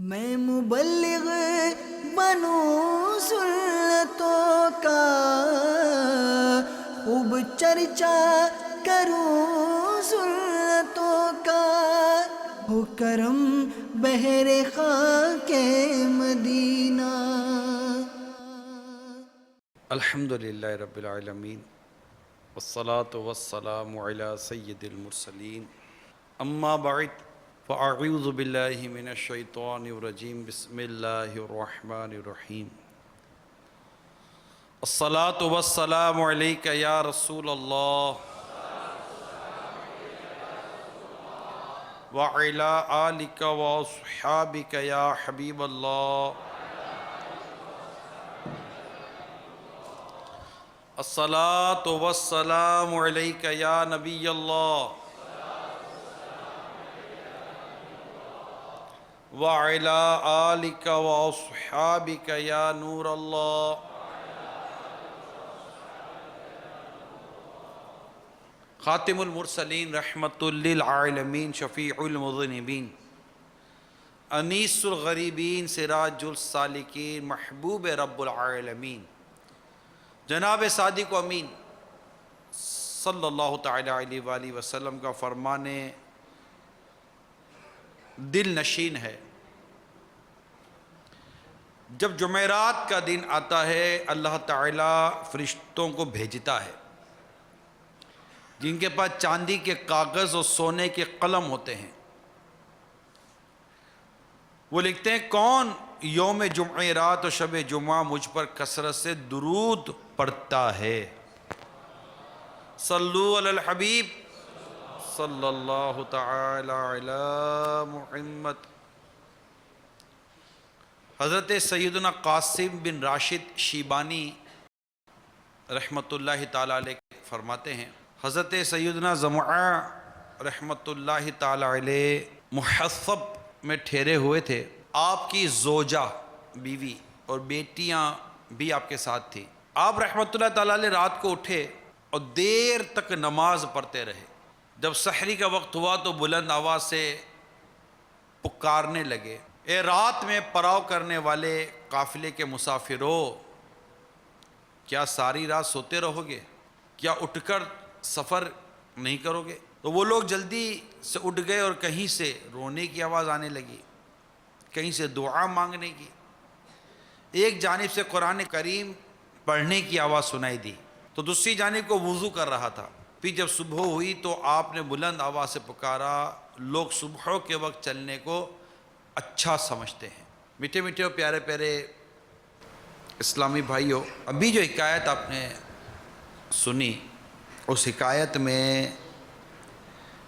میں مبلغ بنوں سنتوں کا، خوب چرچا کروں سنتوں کا، ہو کرم بہر خاک مدینہ۔ الحمدللہ رب العالمین والصلاة والسلام علی سید المرسلین، اما بعد فاعوذ باللہ من الشیطان الرجیم، بسم اللہ الرحمن الرحیم۔ الصلاة والسلام علیک یا رسول اللہ وعلی آلک واصحابک یا حبیب اللہ۔ الصلاة والسلام علیک یا نبی اللہ وعلی آلک واصحابک یا نور اللہ۔ خاتم المرسلین، رحمت للعالمین، شفیع المذنبین، انیس الغریبین، سراج السالکین، محبوب رب العالمین، جناب صادق و امین صلی اللہ تعالی علیہ وآلہ وسلم کا فرمان دل نشین ہے۔ جب جمعرات کا دن آتا ہے، اللہ تعالیٰ فرشتوں کو بھیجتا ہے جن کے پاس چاندی کے کاغذ اور سونے کے قلم ہوتے ہیں۔ وہ لکھتے ہیں کون یوم جمعرات اور شب جمعہ مجھ پر کثرت سے درود پڑھتا ہے۔ صلو علی الحبیب صلی اللہ تعالی علی محمد۔ حضرت سیدنا قاسم بن راشد شیبانی رحمت اللہ تعالی علیہ فرماتے ہیں، حضرت سیدنا زمعہ رحمت اللہ تعالی علیہ محصب میں ٹھہرے ہوئے تھے۔ آپ کی زوجہ بیوی اور بیٹیاں بھی آپ کے ساتھ تھیں۔ آپ رحمت اللہ تعالی علیہ رات کو اٹھے اور دیر تک نماز پڑھتے رہے۔ جب سحری کا وقت ہوا تو بلند آواز سے پکارنے لگے، اے رات میں پڑاؤ کرنے والے قافلے کے مسافروں، کیا ساری رات سوتے رہو گے؟ کیا اٹھ کر سفر نہیں کرو گے؟ تو وہ لوگ جلدی سے اٹھ گئے اور کہیں سے رونے کی آواز آنے لگی، کہیں سے دعا مانگنے کی، ایک جانب سے قرآن کریم پڑھنے کی آواز سنائی دی تو دوسری جانب کو وضو کر رہا تھا۔ پھر جب صبح ہوئی تو آپ نے بلند آواز سے پکارا۔ لوگ صبح کے وقت چلنے کو اچھا سمجھتے ہیں۔ میٹھے میٹھے اور پیارے پیارے اسلامی بھائیوں، ابھی جو حکایت آپ نے سنی، اس حکایت میں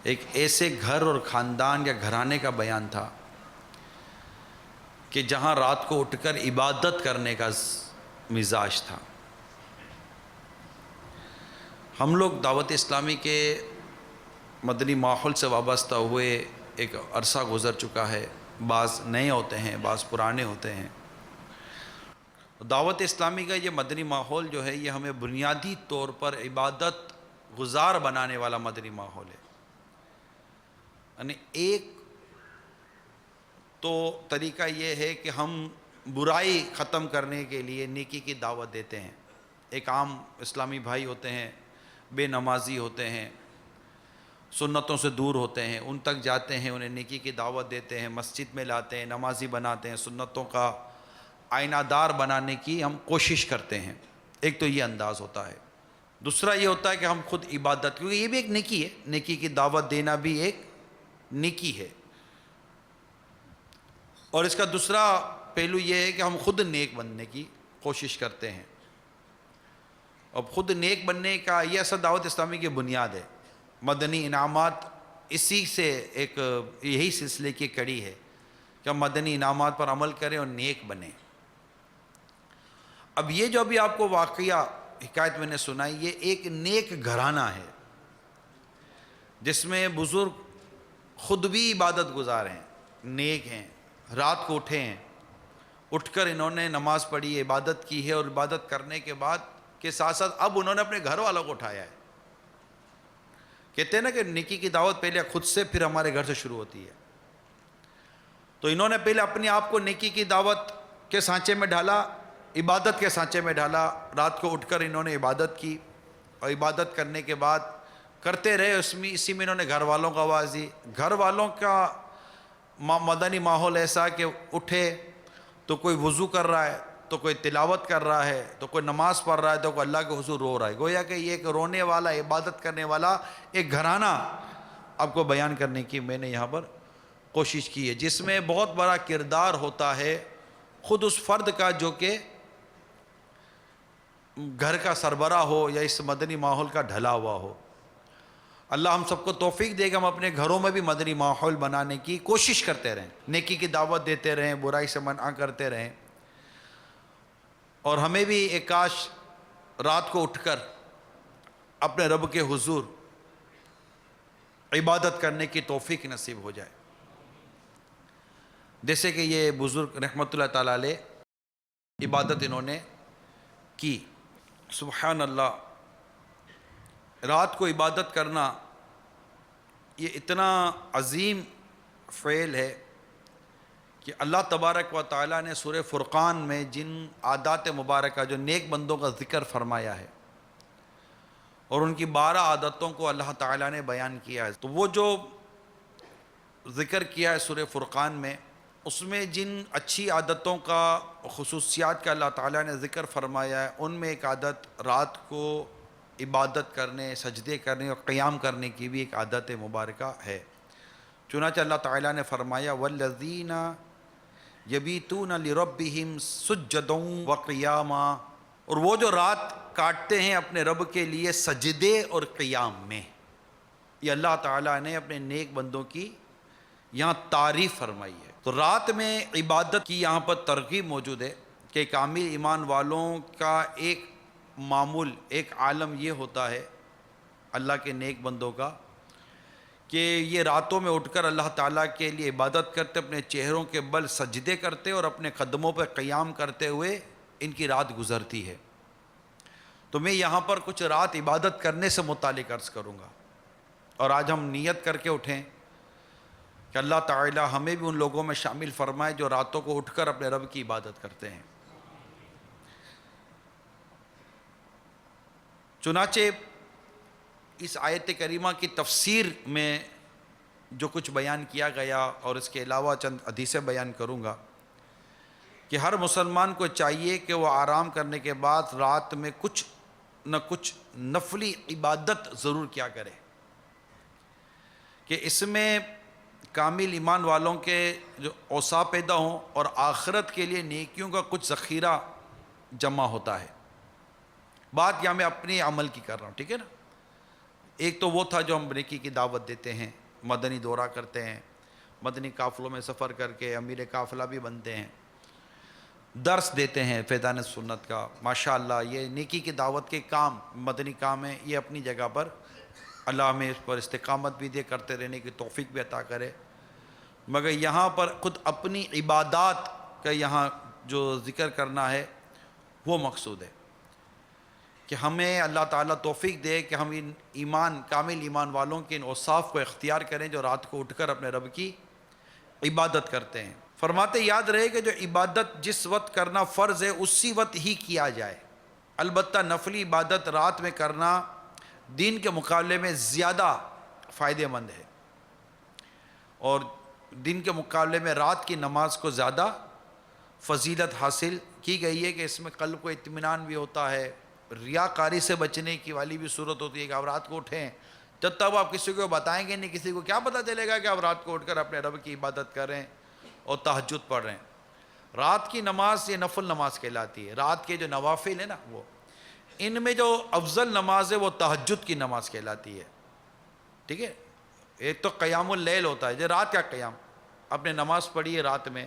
ایک ایسے گھر اور خاندان یا گھرانے کا بیان تھا کہ جہاں رات کو اٹھ کر عبادت کرنے کا مزاج تھا۔ ہم لوگ دعوت اسلامی کے مدنی ماحول سے وابستہ ہوئے ایک عرصہ گزر چکا ہے، بعض نئے ہوتے ہیں، بعض پرانے ہوتے ہیں۔ دعوت اسلامی کا یہ مدنی ماحول جو ہے، یہ ہمیں بنیادی طور پر عبادت گزار بنانے والا مدنی ماحول ہے۔ یعنی ایک تو طریقہ یہ ہے کہ ہم برائی ختم کرنے کے لیے نیکی کی دعوت دیتے ہیں۔ ایک عام اسلامی بھائی ہوتے ہیں، بے نمازی ہوتے ہیں، سنتوں سے دور ہوتے ہیں، ان تک جاتے ہیں، انہیں نیکی کی دعوت دیتے ہیں، مسجد میں لاتے ہیں، نمازی بناتے ہیں، سنتوں کا آئینہ دار بنانے کی ہم کوشش کرتے ہیں۔ ایک تو یہ انداز ہوتا ہے۔ دوسرا یہ ہوتا ہے کہ ہم خود عبادت، کیونکہ یہ بھی ایک نیکی ہے، نیکی کی دعوت دینا بھی ایک نیکی ہے۔ اور اس کا دوسرا پہلو یہ ہے کہ ہم خود نیک بننے کی کوشش کرتے ہیں۔ اب خود نیک بننے کا یہ اصل دعوت اسلامی کی بنیاد ہے۔ مدنی انعامات اسی سے ایک یہی سلسلے کی کڑی ہے کہ ہم مدنی انعامات پر عمل کریں اور نیک بنیں۔ اب یہ جو ابھی آپ کو واقعہ حکایت میں نے سنائی، یہ ایک نیک گھرانہ ہے جس میں بزرگ خود بھی عبادت گزار ہیں، نیک ہیں، رات کو اٹھے ہیں، اٹھ کر انہوں نے نماز پڑھی، عبادت کی ہے، اور عبادت کرنے کے بعد کے ساتھ ساتھ اب انہوں نے اپنے گھر والوں کو اٹھایا ہے۔ کہتے ہیں نا کہ نیکی کی دعوت پہلے خود سے پھر ہمارے گھر سے شروع ہوتی ہے۔ تو انہوں نے پہلے اپنے آپ کو نیکی کی دعوت کے سانچے میں ڈھالا، عبادت کے سانچے میں ڈھالا، رات کو اٹھ کر انہوں نے عبادت کی، اور عبادت کرنے کے بعد کرتے رہے، اسی میں انہوں نے گھر والوں کو آواز دی۔ گھر والوں کا مدنی ماحول ایسا کہ اٹھے تو کوئی وضو کر رہا ہے، تو کوئی تلاوت کر رہا ہے، تو کوئی نماز پڑھ رہا ہے، تو کوئی اللہ کے حضور رو رہا ہے۔ گویا کہ یہ ایک رونے والا، عبادت کرنے والا ایک گھرانہ آپ کو بیان کرنے کی میں نے یہاں پر کوشش کی ہے، جس میں بہت بڑا کردار ہوتا ہے خود اس فرد کا جو کہ گھر کا سربراہ ہو یا اس مدنی ماحول کا ڈھلا ہوا ہو۔ اللہ ہم سب کو توفیق دے گا ہم اپنے گھروں میں بھی مدنی ماحول بنانے کی کوشش کرتے رہیں، نیکی کی دعوت دیتے رہیں، برائی سے منع کرتے رہیں، اور ہمیں بھی ایک کاش رات کو اٹھ کر اپنے رب کے حضور عبادت کرنے کی توفیق نصیب ہو جائے، جیسے کہ یہ بزرگ رحمۃ اللہ تعالیٰ علیہ عبادت انہوں نے کی۔ سبحان اللہ، رات کو عبادت کرنا یہ اتنا عظیم فعل ہے کہ اللہ تبارک و تعالیٰ نے سورہ فرقان میں جن عادات مبارکہ جو نیک بندوں کا ذکر فرمایا ہے اور ان کی 12 عادتوں کو اللہ تعالیٰ نے بیان کیا ہے، تو وہ جو ذکر کیا ہے سورہ فرقان میں، اس میں جن اچھی عادتوں کا، خصوصیات کا اللہ تعالیٰ نے ذکر فرمایا ہے، ان میں ایک عادت رات کو عبادت کرنے، سجدے کرنے اور قیام کرنے کی بھی ایک عادت مبارکہ ہے۔ چنانچہ اللہ تعالیٰ نے فرمایا وَالَّذِينَ يَبِيتُونَ لِرَبِّهِمْ سُجَّدًا وَقِيَامًا، اور وہ جو رات کاٹتے ہیں اپنے رب کے لیے سجدے اور قیام میں۔ یہ اللہ تعالیٰ نے اپنے نیک بندوں کی یہاں تعریف فرمائی ہے۔ تو رات میں عبادت کی یہاں پر ترغیب موجود ہے کہ کامل ایمان والوں کا ایک معمول، ایک عالم یہ ہوتا ہے اللہ کے نیک بندوں کا کہ یہ راتوں میں اٹھ کر اللہ تعالیٰ کے لیے عبادت کرتے، اپنے چہروں کے بل سجدے کرتے اور اپنے قدموں پہ قیام کرتے ہوئے ان کی رات گزرتی ہے۔ تو میں یہاں پر کچھ رات عبادت کرنے سے متعلق عرض کروں گا، اور آج ہم نیت کر کے اٹھیں کہ اللہ تعالیٰ ہمیں بھی ان لوگوں میں شامل فرمائے جو راتوں کو اٹھ کر اپنے رب کی عبادت کرتے ہیں۔ چنانچہ اس آیت کریمہ کی تفسیر میں جو کچھ بیان کیا گیا، اور اس کے علاوہ چند حدیثیں بیان کروں گا، کہ ہر مسلمان کو چاہیے کہ وہ آرام کرنے کے بعد رات میں کچھ نہ کچھ نفلی عبادت ضرور کیا کرے، کہ اس میں کامل ایمان والوں کے جو اوصاف پیدا ہوں اور آخرت کے لیے نیکیوں کا کچھ ذخیرہ جمع ہوتا ہے۔ بات یہاں میں اپنے عمل کی کر رہا ہوں، ٹھیک ہے نا۔ ایک تو وہ تھا جو ہم نیکی کی دعوت دیتے ہیں، مدنی دورہ کرتے ہیں، مدنی قافلوں میں سفر کر کے امیر قافلہ بھی بنتے ہیں، درس دیتے ہیں فیضان سنت کا۔ ماشاءاللہ یہ نیکی کی دعوت کے کام، مدنی کام ہیں، یہ اپنی جگہ پر اللہ ہمیں اس پر استقامت بھی دے، کرتے رہنے کی توفیق بھی عطا کرے۔ مگر یہاں پر خود اپنی عبادات کا یہاں جو ذکر کرنا ہے وہ مقصود ہے کہ ہمیں اللہ تعالیٰ توفیق دے کہ ہم ان ایمان، کامل ایمان والوں کے ان اوصاف کو اختیار کریں جو رات کو اٹھ کر اپنے رب کی عبادت کرتے ہیں۔ فرماتے یاد رہے کہ جو عبادت جس وقت کرنا فرض ہے اسی وقت ہی کیا جائے، البتہ نفلی عبادت رات میں کرنا دین کے مقابلے میں زیادہ فائدہ مند ہے، اور دن کے مقابلے میں رات کی نماز کو زیادہ فضیلت حاصل کی گئی ہے کہ اس میں قلب کو اطمینان بھی ہوتا ہے، ریاکاری سے بچنے کی والی بھی صورت ہوتی ہے کہ آپ رات کو اٹھیں، جب تک آپ کسی کو بتائیں گے نہیں، کسی کو کیا پتہ چلے گا کہ آپ رات کو اٹھ کر اپنے رب کی عبادت کر رہے ہیں اور تہجد پڑھ رہے ہیں۔ رات کی نماز یہ نفل نماز کہلاتی ہے، رات کے جو نوافل ہیں نا، وہ ان میں جو افضل نماز ہے وہ تہجد کی نماز کہلاتی ہے، ٹھیک ہے۔ ایک تو قیام اللیل ہوتا ہے، جو رات کا قیام، اپنے نماز پڑھی ہے رات میں،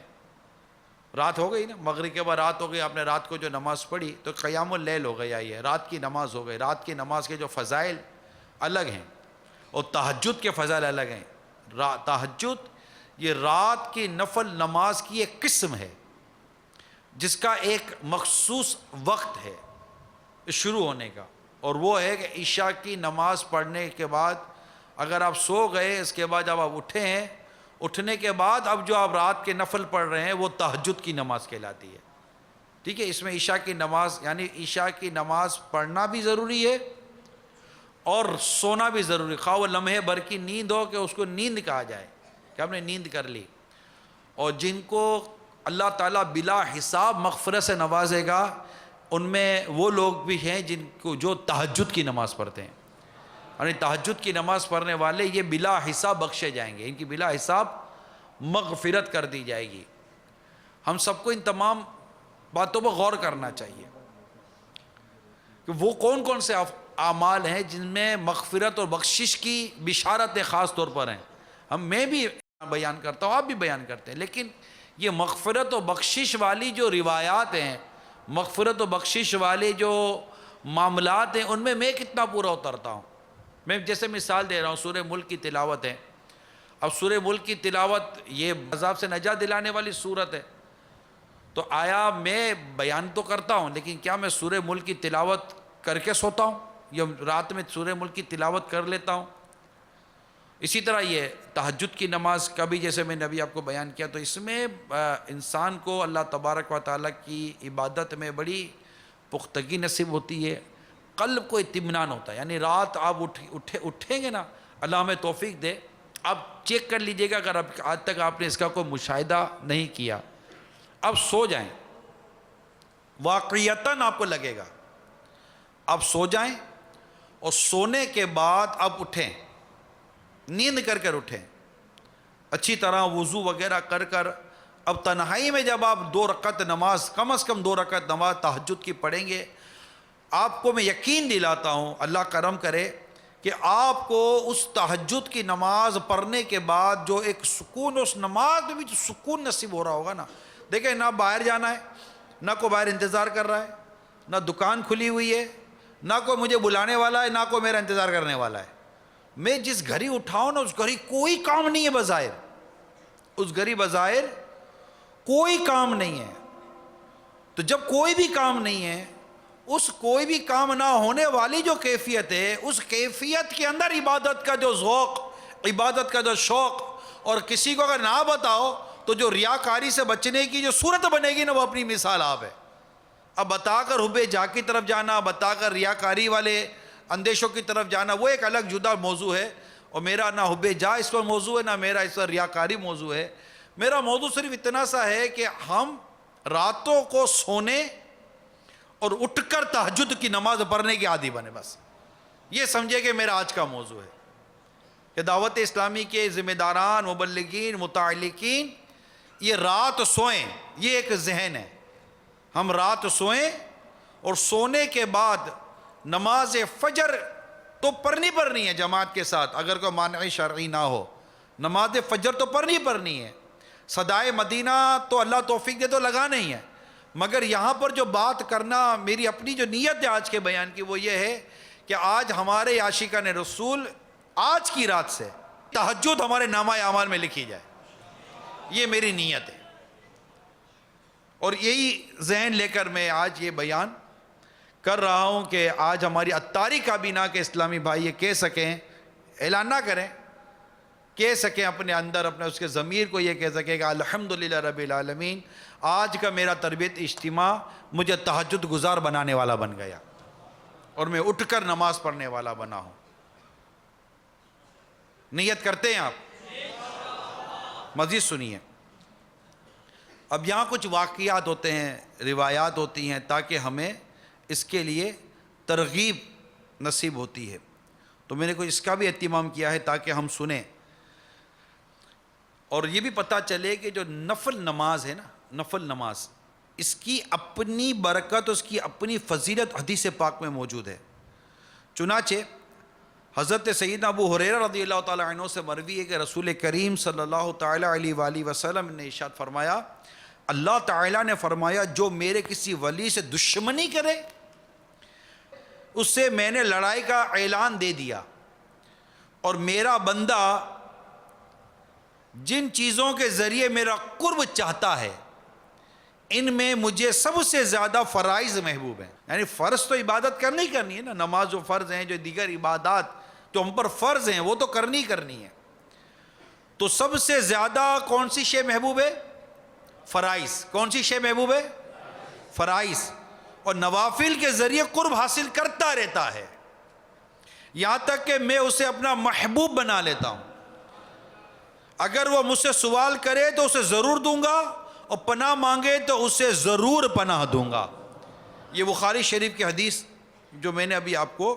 رات ہو گئی نا، مغرب کے بعد رات ہو گئی، آپ نے رات کو جو نماز پڑھی تو قیام اللیل ہو گیا، یہ رات کی نماز ہو گئی۔ رات کی نماز کے جو فضائل الگ ہیں اور تہجد کے فضائل الگ ہیں۔ تہجد یہ رات کی نفل نماز کی ایک قسم ہے جس کا ایک مخصوص وقت ہے شروع ہونے کا، اور وہ ہے کہ عشاء کی نماز پڑھنے کے بعد اگر آپ سو گئے، اس کے بعد جب آپ اٹھے ہیں اٹھنے کے بعد اب جو آپ رات کے نفل پڑھ رہے ہیں وہ تہجد کی نماز کہلاتی ہے، ٹھیک ہے۔ اس میں عشاء کی نماز یعنی عشاء کی نماز پڑھنا بھی ضروری ہے اور سونا بھی ضروری، خواہ وہ لمحے بھر کی نیند ہو کہ اس کو نیند کہا جائے کہ ہم نے نیند کر لی۔ اور جن کو اللہ تعالیٰ بلا حساب مغفرت سے نوازے گا ان میں وہ لوگ بھی ہیں جن کو جو تہجد کی نماز پڑھتے ہیں، یعنی تہجد کی نماز پڑھنے والے یہ بلا حساب بخشے جائیں گے، ان کی بلا حساب مغفرت کر دی جائے گی۔ ہم سب کو ان تمام باتوں پر غور کرنا چاہیے کہ وہ کون کون سے اعمال ہیں جن میں مغفرت اور بخشش کی بشارتیں خاص طور پر ہیں۔ میں بھی بیان کرتا ہوں، آپ بھی بیان کرتے ہیں، لیکن یہ مغفرت و بخشش والی جو روایات ہیں، مغفرت و بخشش والے جو معاملات ہیں، ان میں کتنا پورا اترتا ہوں۔ میں جیسے مثال دے رہا ہوں، سورہ ملک کی تلاوت ہے۔ اب سورہ ملک کی تلاوت یہ عذاب سے نجات دلانے والی سورت ہے، تو آیا میں بیان تو کرتا ہوں لیکن کیا میں سورہ ملک کی تلاوت کر کے سوتا ہوں یا رات میں سورہ ملک کی تلاوت کر لیتا ہوں؟ اسی طرح یہ تہجد کی نماز کا بھی جیسے میں نے ابھی آپ کو بیان کیا، تو اس میں انسان کو اللہ تبارک و تعالیٰ کی عبادت میں بڑی پختگی نصیب ہوتی ہے، قلب کو اطمینان ہوتا ہے۔ یعنی رات آپ اٹھیں گے نا، اللہ ہمیں توفیق دے، آپ چیک کر لیجئے گا اگر آج تک آپ نے اس کا کوئی مشاہدہ نہیں کیا، اب سو جائیں، واقعیتاً آپ کو لگے گا، اب سو جائیں اور سونے کے بعد اب اٹھیں، نیند کر کر اٹھیں، اچھی طرح وضو وغیرہ کر کر اب تنہائی میں جب آپ 2 رکعت نماز، کم از کم 2 رکعت نماز تہجد کی پڑھیں گے، آپ کو میں یقین دلاتا ہوں، اللہ کرم کرے کہ آپ کو اس تہجد کی نماز پڑھنے کے بعد جو ایک سکون، اس نماز میں بھی جو سکون نصیب ہو رہا ہوگا نا، دیکھیں نہ باہر جانا ہے، نہ کوئی باہر انتظار کر رہا ہے، نہ دکان کھلی ہوئی ہے، نہ کوئی مجھے بلانے والا ہے، نہ کوئی میرا انتظار کرنے والا ہے۔ میں جس گھڑی اٹھاؤں نا اس گھڑی کوئی کام نہیں ہے بظاہر، اس گھڑی بظاہر کوئی کام نہیں ہے، تو جب کوئی بھی کام نہیں ہے، اس کوئی بھی کام نہ ہونے والی جو کیفیت ہے، اس کیفیت کے اندر عبادت کا جو ذوق، عبادت کا جو شوق، اور کسی کو اگر نہ بتاؤ تو جو ریاکاری سے بچنے کی جو صورت بنے گی نا، وہ اپنی مثال آپ ہے۔ اب بتا کر حب جا کی طرف جانا، بتا کر ریاکاری والے اندیشوں کی طرف جانا، وہ ایک الگ جدا موضوع ہے، اور میرا نہ حب جا اس پر موضوع ہے، نہ میرا اس پر ریاکاری موضوع ہے۔ میرا موضوع صرف اتنا سا ہے کہ ہم راتوں کو سونے اور اٹھ کر تہجد کی نماز پڑھنے کی عادی بنے، بس یہ سمجھے کہ میرا آج کا موضوع ہے کہ دعوت اسلامی کے ذمہ داران، مبلغین، متعلقین یہ رات سوئیں، یہ ایک ذہن ہے، ہم رات سوئیں اور سونے کے بعد نماز فجر تو پڑھنی ہے جماعت کے ساتھ، اگر کوئی مانع شرعی نہ ہو، نماز فجر تو پڑھنی ہے، صدائے مدینہ تو اللہ توفیق دے تو لگانا ہی ہے، مگر یہاں پر جو بات کرنا، میری اپنی جو نیت ہے آج کے بیان کی، وہ یہ ہے کہ آج ہمارے عاشقان رسول آج کی رات سے تہجد ہمارے نامہ اعمال میں لکھی جائے، یہ میری نیت ہے، اور یہی ذہن لے کر میں آج یہ بیان کر رہا ہوں کہ آج ہماری اتاری کابینہ کے اسلامی بھائی یہ کہہ سکیں، اعلان نہ کریں، کہہ سکیں اپنے اندر، اپنے اس کے ضمیر کو یہ کہہ سکیں کہ الحمدللہ رب العالمین، آج کا میرا تربیت اجتماع مجھے تہجد گزار بنانے والا بن گیا اور میں اٹھ کر نماز پڑھنے والا بنا ہوں۔ نیت کرتے ہیں آپ؟ مزید سنیے، اب یہاں کچھ واقعات ہوتے ہیں، روایات ہوتی ہیں، تاکہ ہمیں اس کے لیے ترغیب نصیب ہوتی ہے، تو میں نے کوئی اس کا بھی اہتمام کیا ہے تاکہ ہم سنیں اور یہ بھی پتہ چلے کہ جو نفل نماز ہے نا، نفل نماز، اس کی اپنی برکت، اس کی اپنی فضیلت حدیث پاک میں موجود ہے۔ چنانچہ حضرت سیدنا ابو ہریرہ رضی اللہ تعالیٰ عنہ سے مروی ہے کہ رسول کریم صلی اللہ تعالیٰ علیہ وآلہ وسلم نے ارشاد فرمایا، اللہ تعالیٰ نے فرمایا جو میرے کسی ولی سے دشمنی کرے اس سے میں نے لڑائی کا اعلان دے دیا، اور میرا بندہ جن چیزوں کے ذریعے میرا قرب چاہتا ہے ان میں مجھے سب سے زیادہ فرائض محبوب ہیں۔ یعنی فرض تو عبادت کرنی ہے نا، نماز جو فرض ہیں، جو دیگر عبادات جو ہم پر فرض ہیں وہ تو کرنی ہے، تو سب سے زیادہ کون سی شے محبوب ہے؟ فرائض. کون سی شے محبوب ہے؟ فرائض. اور نوافل کے ذریعے قرب حاصل کرتا رہتا ہے، یہاں تک کہ میں اسے اپنا محبوب بنا لیتا ہوں. اگر وہ مجھ سے سوال کرے تو اسے ضرور دوں گا، اور پناہ مانگے تو اسے ضرور پناہ دوں گا. یہ بخاری شریف کی حدیث جو میں نے ابھی آپ کو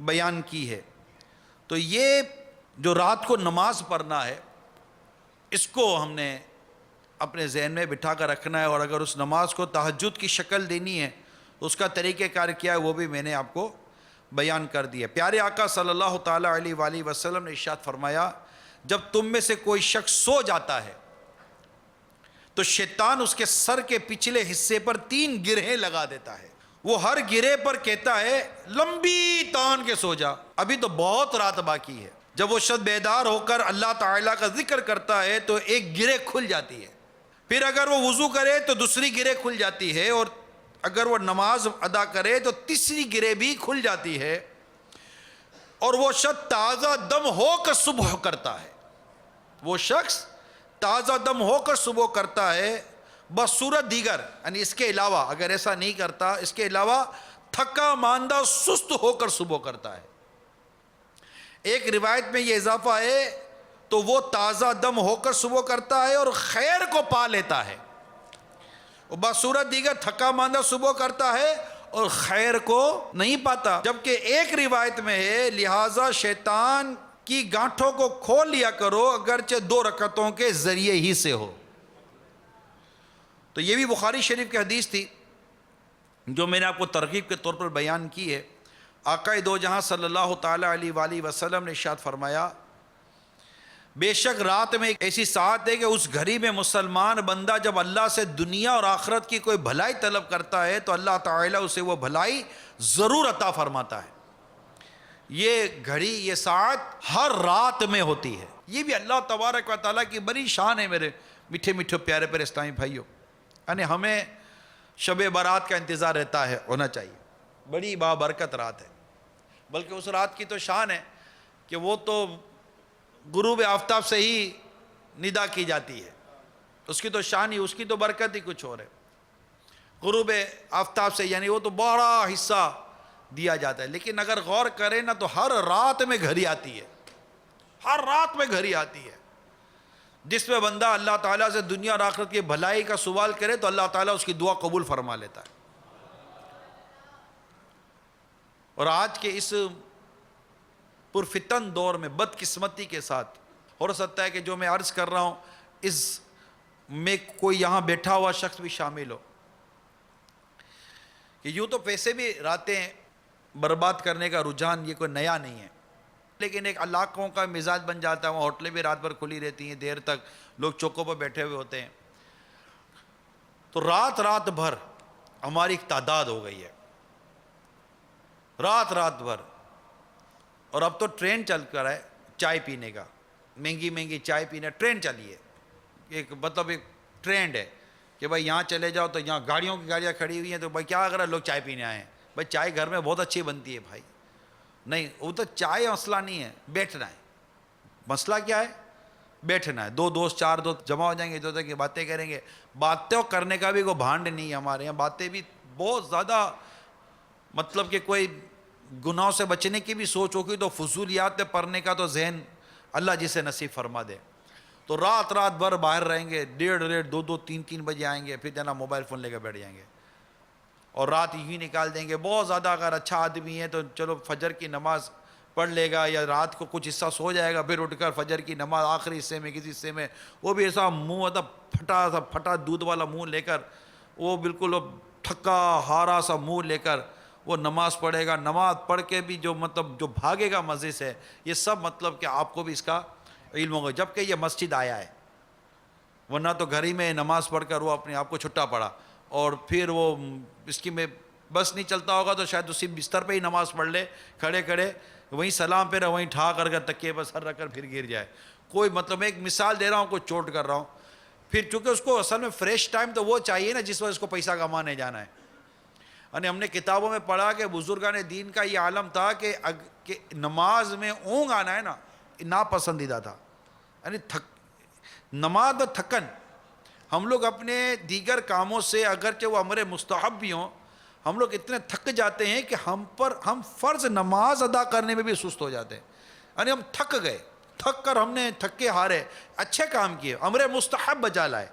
بیان کی ہے. تو یہ جو رات کو نماز پڑھنا ہے، اس کو ہم نے اپنے ذہن میں بٹھا کر رکھنا ہے. اور اگر اس نماز کو تہجد کی شکل دینی ہے، اس کا طریقہ کار کیا ہے وہ بھی میں نے آپ کو بیان کر دیا. پیارے آقا صلی اللہ تعالیٰ علیہ وآلہ وسلم نے ارشاد فرمایا، جب تم میں سے کوئی شخص سو جاتا ہے تو شیطان اس کے سر کے پچھلے حصے پر 3 گرہیں لگا دیتا ہے. وہ ہر گرے پر کہتا ہے لمبی تان کے سو جا، ابھی تو بہت رات باقی ہے. جب وہ شخص بیدار ہو کر اللہ تعالیٰ کا ذکر کرتا ہے تو ایک گرہ کھل جاتی ہے. پھر اگر وہ وضو کرے تو دوسری گرہ کھل جاتی ہے، اور اگر وہ نماز ادا کرے تو تیسری گرہ بھی کھل جاتی ہے. اور وہ شخص تازہ دم ہو کر صبح کرتا ہے، وہ شخص تازہ دم ہو کر صبح کرتا ہے. بصورت دیگر، یعنی اس کے علاوہ اگر ایسا نہیں کرتا، اس کے علاوہ تھکا ماندہ سست ہو کر صبح کرتا ہے. ایک روایت میں یہ اضافہ ہے تو وہ تازہ دم ہو کر صبح کرتا ہے اور خیر کو پا لیتا ہے. بصورت دیگر تھکا ماندہ صبح کرتا ہے اور خیر کو نہیں پاتا. جبکہ ایک روایت میں ہے لہٰذا شیطان کی گانٹھوں کو کھول لیا کرو، اگرچہ 2 رکعتوں کے ذریعے ہی سے ہو. تو یہ بھی بخاری شریف کی حدیث تھی جو میں نے آپ کو ترغیب کے طور پر بیان کی ہے. آقا دو جہاں صلی اللہ تعالیٰ علیہ وآلہ وسلم نے ارشاد فرمایا، بے شک رات میں ایک ایسی ساعت ہے کہ اس گھڑی میں مسلمان بندہ جب اللہ سے دنیا اور آخرت کی کوئی بھلائی طلب کرتا ہے تو اللہ تعالیٰ اسے وہ بھلائی ضرور عطا فرماتا ہے. یہ گھڑی، یہ ساعت ہر رات میں ہوتی ہے. یہ بھی اللہ تبارک و تعالیٰ کی بڑی شان ہے میرے میٹھے میٹھے پیارے پیارے اسلامی بھائیوں. یعنی ہمیں شب برات کا انتظار رہتا ہے، ہونا چاہیے. بڑی بابرکت رات ہے، بلکہ اس رات کی تو شان ہے کہ وہ تو غروب آفتاب سے ہی ندا کی جاتی ہے. اس کی تو شان ہی، اس کی تو برکت ہی کچھ اور ہے. غروب آفتاب سے یعنی وہ تو بڑا حصہ دیا جاتا ہے. لیکن اگر غور کریں نا تو ہر رات میں گھڑی آتی ہے، ہر رات میں گھڑی آتی ہے جس میں بندہ اللہ تعالیٰ سے دنیا اور آخرت کی بھلائی کا سوال کرے تو اللہ تعالیٰ اس کی دعا قبول فرما لیتا ہے. اور آج کے اس پرفتن دور میں بدقسمتی کے ساتھ ہو سکتا ہے کہ جو میں عرض کر رہا ہوں اس میں کوئی یہاں بیٹھا ہوا شخص بھی شامل ہو کہ یوں تو پیسے بھی راتیں برباد کرنے کا رجحان یہ کوئی نیا نہیں ہے، لیکن ایک علاقوں کا مزاج بن جاتا ہے. وہاں ہوٹلیں بھی رات بھر کھلی رہتی ہیں، دیر تک لوگ چوکوں پر بیٹھے ہوئے ہوتے ہیں. تو رات بھر ہماری ایک تعداد ہو گئی ہے، رات بھر. اور اب تو ٹرین چل کر ہے چائے پینے کا، مہنگی چائے پینے ٹرین چلی ہے. ایک مطلب ایک ٹرینڈ ہے کہ بھائی یہاں چلے جاؤ تو یہاں گاڑیوں کی گاڑیاں کھڑی ہوئی ہیں تو بھائی کیا اگر لوگ چائے پینے آئے ہیں. بھائی چائے گھر میں بہت اچھی بنتی ہے بھائی، نہیں وہ تو چائے مسئلہ نہیں ہے، بیٹھنا ہے. مسئلہ کیا ہے؟ بیٹھنا ہے. 2 دوست 4 دوست جمع ہو جائیں گے، ادھر کی باتیں کریں گے. باتیں کرنے کا بھی کوئی بھانڈ نہیں ہے ہمارے یہاں. باتیں بھی بہت زیادہ مطلب کہ کوئی گناہوں سے بچنے کی بھی سوچ ہوگی تو فضولیات میں پڑھنے کا تو ذہن اللہ جسے نصیب فرما دے. تو رات بھر باہر رہیں گے، 1:30 2 3 بجے آئیں گے، پھر جناب موبائل فون لے کے بیٹھ جائیں گے اور رات یوں نکال دیں گے. بہت زیادہ اگر اچھا آدمی ہے تو چلو فجر کی نماز پڑھ لے گا یا رات کو کچھ حصہ سو جائے گا، پھر اٹھ کر فجر کی نماز آخری حصے میں کسی حصے میں وہ بھی ایسا منہ پھٹا دودھ والا منہ لے کر، وہ بالکل تھکا ہارا سا منہ لے کر وہ نماز پڑھے گا. نماز پڑھ کے بھی جو مطلب جو بھاگے گا مزے سے، یہ سب مطلب کہ آپ کو بھی اس کا علم ہوگا. جبکہ یہ مسجد آیا ہے، ورنہ تو گھر ہی میں نماز پڑھ کر وہ اپنے آپ کو چھٹا پڑا اور پھر وہ اس کی میں بس نہیں چلتا ہوگا تو شاید اسی بستر پہ ہی نماز پڑھ لے کھڑے وہیں سلام پہ وہیں ٹھا کر تکیے پر سر رکھ کر پھر گر جائے. کوئی مطلب میں ایک مثال دے رہا ہوں، کوئی چوٹ کر رہا ہوں. پھر چونکہ اس کو اصل میں فریش ٹائم تو وہ چاہیے نا جس وقت اس کو پیسہ کمانے جانا ہے. یعنی ہم نے کتابوں میں پڑھا کہ بزرگان دین کا یہ عالم تھا کہ نماز میں اونگ آنا ہے نا ناپسندیدہ تھا. یعنی نماز میں تھکن. ہم لوگ اپنے دیگر کاموں سے اگرچہ وہ امر مستحب بھی ہوں، ہم لوگ اتنے تھک جاتے ہیں کہ ہم فرض نماز ادا کرنے میں بھی سست ہو جاتے ہیں. یعنی ہم تھک گئے، تھک کر ہم نے تھکے ہارے، اچھے کام کیے، امر مستحب بجا لائے،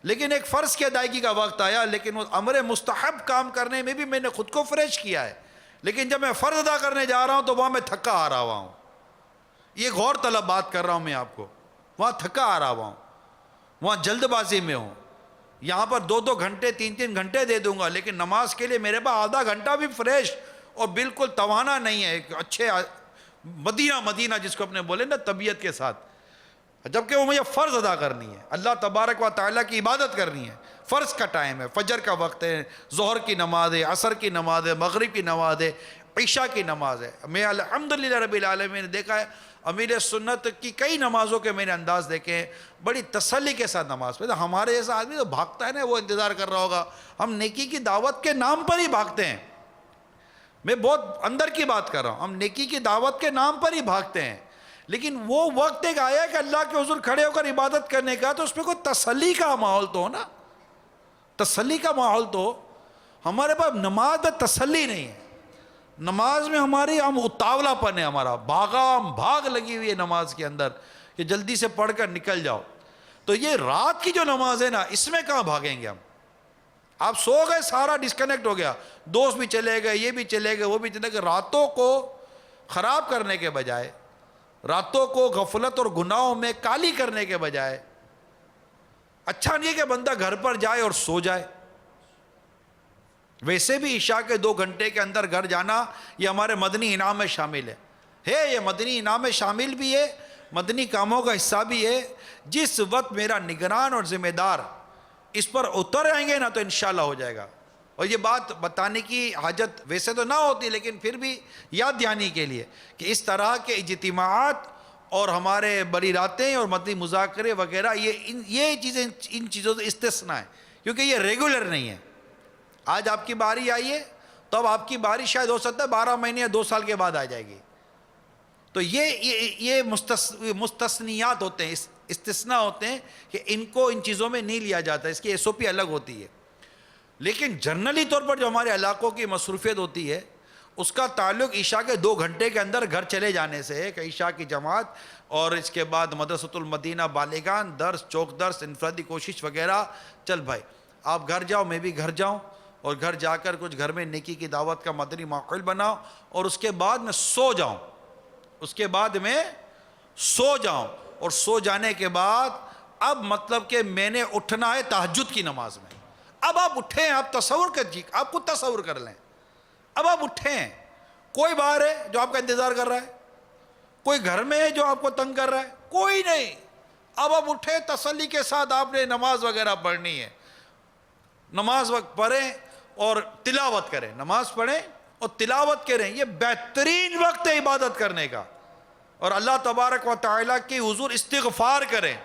لیکن ایک فرض کی ادائیگی کا وقت آیا، لیکن وہ امر مستحب کام کرنے میں بھی میں نے خود کو فریش کیا ہے، لیکن جب میں فرض ادا کرنے جا رہا ہوں تو وہاں میں تھکا آ رہا ہوں. یہ غور طلب بات کر رہا ہوں میں آپ کو. وہاں تھکا آ رہا ہوں، وہاں جلد بازی میں ہوں. یہاں پر 2 گھنٹے 3 گھنٹے دے دوں گا، لیکن نماز کے لیے میرے پاس آدھا گھنٹہ بھی فریش اور بالکل توانا نہیں ہے، ایک اچھے مدینہ جس کو اپنے بولے نا طبیعت کے ساتھ، جبکہ وہ مجھے فرض ادا کرنی ہے، اللہ تبارک و تعالیٰ کی عبادت کرنی ہے. فرض کا ٹائم ہے، فجر کا وقت ہے، ظہر کی نماز ہے، عصر کی نماز ہے، مغرب کی نماز ہے، عشاء کی نماز ہے. میں الحمدللہ رب العالمین نے دیکھا ہے امیر سنت کی کئی نمازوں کے میں نے انداز دیکھے ہیں، بڑی تسلی کے ساتھ نماز پڑھتے. ہمارے جیسا آدمی تو بھاگتا ہے نا، وہ انتظار کر رہا ہوگا. ہم نیکی کی دعوت کے نام پر ہی بھاگتے ہیں. میں بہت اندر کی بات کر رہا ہوں، ہم نیکی کی دعوت کے نام پر ہی بھاگتے ہیں، لیکن وہ وقت ایک آیا کہ اللہ کے حضور کھڑے ہو کر عبادت کرنے کا، تو اس پہ کوئی تسلی کا ماحول تو ہو نا، تسلی کا ماحول تو. ہمارے پاس نماز میں تسلی نہیں ہے. نماز میں ہم اتاولا پن ہے، ہمارا بھاگ لگی ہوئی ہے نماز کے اندر کہ جلدی سے پڑھ کر نکل جاؤ. تو یہ رات کی جو نماز ہے نا، اس میں کہاں بھاگیں گے ہم؟ آپ سو گئے، سارا ڈسکنیکٹ ہو گیا، دوست بھی چلے گئے، یہ بھی چلے گئے، وہ بھی چلے گئے. راتوں کو خراب کرنے کے بجائے، راتوں کو غفلت اور گناہوں میں کالی کرنے کے بجائے، اچھا نہیں کہ بندہ گھر پر جائے اور سو جائے. ویسے بھی عشاء کے 2 گھنٹے کے اندر گھر جانا یہ ہمارے مدنی انعام میں شامل ہے. یہ مدنی انعام میں شامل بھی ہے، مدنی کاموں کا حصہ بھی ہے. جس وقت میرا نگران اور ذمہ دار اس پر اتر آئیں گے نا تو انشاءاللہ ہو جائے گا. اور یہ بات بتانے کی حاجت ویسے تو نہ ہوتی، لیکن پھر بھی یاد دہانی کے لیے کہ اس طرح کے اجتماعات اور ہمارے بڑی راتیں اور مدنی مذاکرے وغیرہ یہ چیزیں ان چیزوں سے استثناء ہیں، کیونکہ یہ ریگولر نہیں ہے. آج آپ کی باری آئی ہے تو اب آپ کی باری شاید ہو سکتا ہے 12 مہینے یا 2 سال کے بعد آ جائے گی. تو یہ مستثنیات ہوتے ہیں، استثناء ہوتے ہیں کہ ان کو ان چیزوں میں نہیں لیا جاتا، اس کی SOP الگ ہوتی ہے. لیکن جنرلی طور پر جو ہمارے علاقوں کی مصروفیت ہوتی ہے اس کا تعلق عشاء کے 2 گھنٹے کے اندر گھر چلے جانے سے ہے کہ عشاء کی جماعت اور اس کے بعد مدرسۃ المدینہ بالغان درس، چوک درس، انفرادی کوشش وغیرہ. چل بھائی آپ گھر جاؤ، میں بھی گھر جاؤں، اور گھر جا کر کچھ گھر میں نیکی کی دعوت کا مدنی ماحول بناؤ، اور اس کے بعد میں سو جاؤں. اور سو جانے کے بعد اب مطلب کہ میں نے اٹھنا ہے تہجد کی نماز میں. اب آپ اٹھیں، آپ تصور کر آپ خود تصور کر لیں. اب آپ اٹھیں، کوئی باہر ہے جو آپ کا انتظار کر رہا ہے، کوئی گھر میں ہے جو آپ کو تنگ کر رہا ہے، کوئی نہیں. اب آپ اٹھیں، تسلی کے ساتھ آپ نے نماز وغیرہ پڑھنی ہے. نماز وقت پڑھیں اور تلاوت کریں، نماز پڑھیں اور تلاوت کریں. یہ بہترین وقت ہے عبادت کرنے کا. اور اللہ تبارک و تعالیٰ کی حضور استغفار کریں،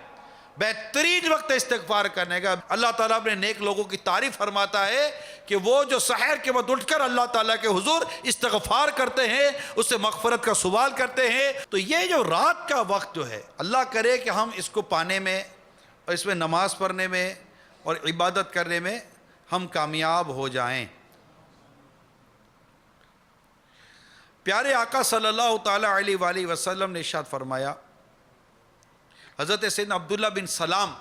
بہترین وقت ہے استغفار کرنے کا. اللہ تعالیٰ اپنے نیک لوگوں کی تعریف فرماتا ہے کہ وہ جو سحر کے وقت اٹھ کر اللہ تعالیٰ کے حضور استغفار کرتے ہیں، اس سے مغفرت کا سوال کرتے ہیں. تو یہ جو رات کا وقت جو ہے، اللہ کرے کہ ہم اس کو پانے میں اور اس میں نماز پڑھنے میں اور عبادت کرنے میں ہم کامیاب ہو جائیں. پیارے آقا صلی اللہ تعالیٰ علیہ وآلہ وسلم نے ارشاد فرمایا، حضرت سیدنا عبداللہ بن سلام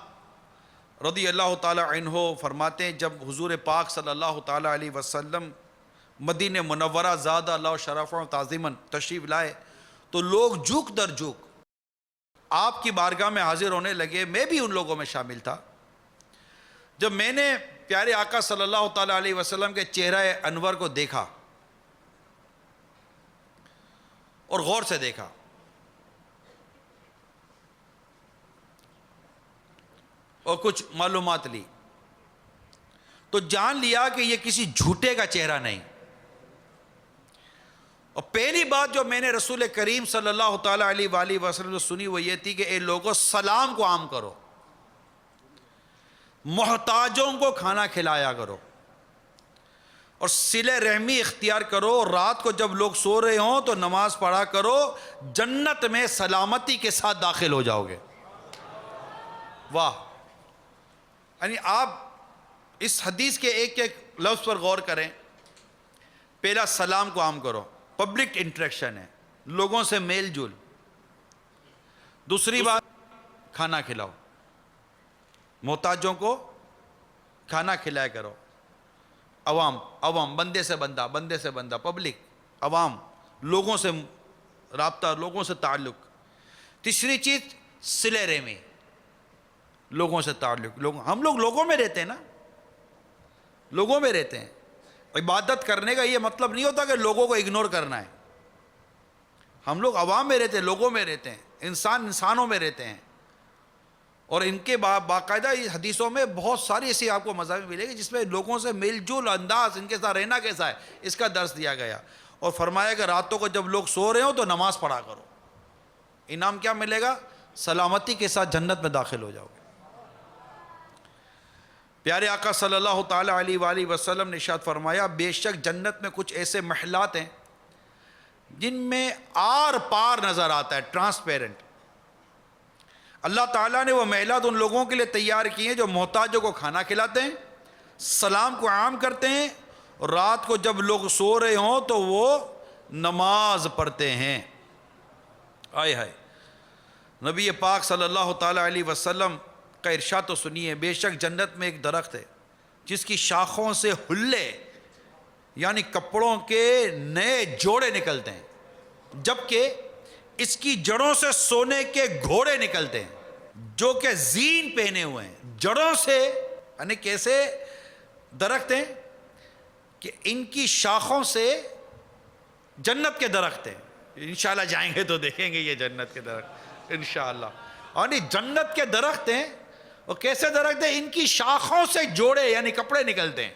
رضی اللہ تعالیٰ عنہ فرماتے ہیں، جب حضور پاک صلی اللہ تعالیٰ علیہ وسلم مدینہ منورہ زادہ اللہ شرفا و تعظیماً تشریف لائے تو لوگ جھک در جھک آپ کی بارگاہ میں حاضر ہونے لگے. میں بھی ان لوگوں میں شامل تھا. جب میں نے پیارے آقا صلی اللہ تعالیٰ علیہ وسلم کے چہرہ انور کو دیکھا اور غور سے دیکھا، اور کچھ معلومات لی، تو جان لیا کہ یہ کسی جھوٹے کا چہرہ نہیں. اور پہلی بات جو میں نے رسول کریم صلی اللہ تعالیٰ علیہ وآلہ وسلم سے سنی وہ یہ تھی کہ اے لوگوں، سلام کو عام کرو، محتاجوں کو کھانا کھلایا کرو، اور صلہ رحمی اختیار کرو. اور رات کو جب لوگ سو رہے ہوں تو نماز پڑھا کرو، جنت میں سلامتی کے ساتھ داخل ہو جاؤ گے. واہ. یعنی آپ اس حدیث کے ایک ایک لفظ پر غور کریں. پہلا سلام کو عام کرو، پبلک انٹریکشن ہے، لوگوں سے میل جول. دوسری بات کھانا کھلاؤ، محتاجوں کو کھانا کھلایا کرو. عوام، بندے سے بندہ، بندے سے بندہ، پبلک، عوام، لوگوں سے رابطہ، لوگوں سے تعلق. تیسری چیز صلہ رحمی، لوگوں سے تعلق. ہم لوگ لوگوں میں رہتے ہیں نا، لوگوں میں رہتے ہیں. عبادت کرنے کا یہ مطلب نہیں ہوتا کہ لوگوں کو اگنور کرنا ہے. ہم لوگ عوام میں رہتے ہیں، لوگوں میں رہتے ہیں، انسانوں میں رہتے ہیں. اور ان کے باقاعدہ حدیثوں میں بہت ساری ایسی آپ کو مضامین ملے گی جس میں لوگوں سے میل جول انداز، ان کے ساتھ رہنا کیسا ہے، اس کا درس دیا گیا. اور فرمایا کہ راتوں کو جب لوگ سو رہے ہوں تو نماز پڑھا کرو. انعام کیا ملے گا؟ سلامتی کے ساتھ جنت میں داخل ہو جاؤ گے. پیارے آقا صلی اللہ تعالی علیہ وآلہ وسلم نے ارشاد فرمایا بے شک جنت میں کچھ ایسے محلات ہیں جن میں آر پار نظر آتا ہے، ٹرانسپیرنٹ. اللہ تعالیٰ نے وہ محلات ان لوگوں کے لیے تیار کی ہیں جو محتاجوں کو کھانا کھلاتے ہیں، سلام کو عام کرتے ہیں، اور رات کو جب لوگ سو رہے ہوں تو وہ نماز پڑھتے ہیں. آئے ہائے. نبی پاک صلی اللہ تعالی علیہ وسلم کا ارشاد تو سنیے. بے شک جنت میں ایک درخت ہے جس کی شاخوں سے حلے یعنی کپڑوں کے نئے جوڑے نکلتے ہیں، جبکہ اس کی جڑوں سے سونے کے گھوڑے نکلتے ہیں جو کہ زین پہنے ہوئے ہیں. جڑوں سے یعنی کیسے درخت ہیں کہ ان کی شاخوں سے جنت کے درخت ہیں. انشاءاللہ جائیں گے تو دیکھیں گے یہ جنت کے درخت انشاءاللہ. اور یہ جنت کے درخت ہیں. اور کیسے درخت ہیں؟ ان کی شاخوں سے جوڑے یعنی کپڑے نکلتے ہیں،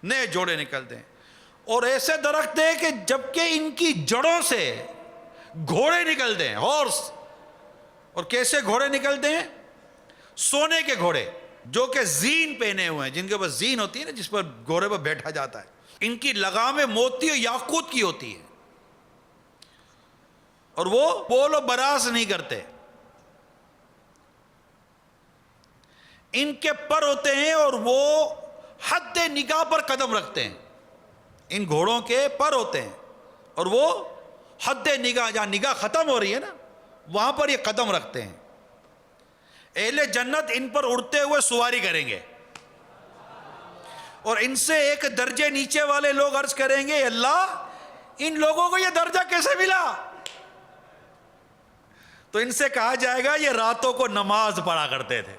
نئے جوڑے نکلتے ہیں. اور ایسے درخت ہیں کہ جبکہ ان کی جڑوں سے گھوڑے نکلتے ہیں، ہارس. اور کیسے گھوڑے نکلتے ہیں؟ سونے کے گھوڑے جو کہ زین پہنے ہوئے ہیں، جن کے اوپر زین ہوتی ہے نا، جس پر گھوڑے پر بیٹھا جاتا ہے. ان کی لگامیں موتی اور یاقوت کی ہوتی ہے، اور وہ بول و براز نہیں کرتے. ان کے پر ہوتے ہیں اور وہ حد نگاہ پر قدم رکھتے ہیں. ان گھوڑوں کے پر ہوتے ہیں اور وہ حد نگاہ، جہاں نگاہ ختم ہو رہی ہے نا وہاں پر یہ قدم رکھتے ہیں. اہل جنت ان پر اڑتے ہوئے سواری کریں گے، اور ان سے ایک درجے نیچے والے لوگ عرض کریں گے اللہ ان لوگوں کو یہ درجہ کیسے ملا؟ تو ان سے کہا جائے گا یہ راتوں کو نماز پڑھا کرتے تھے،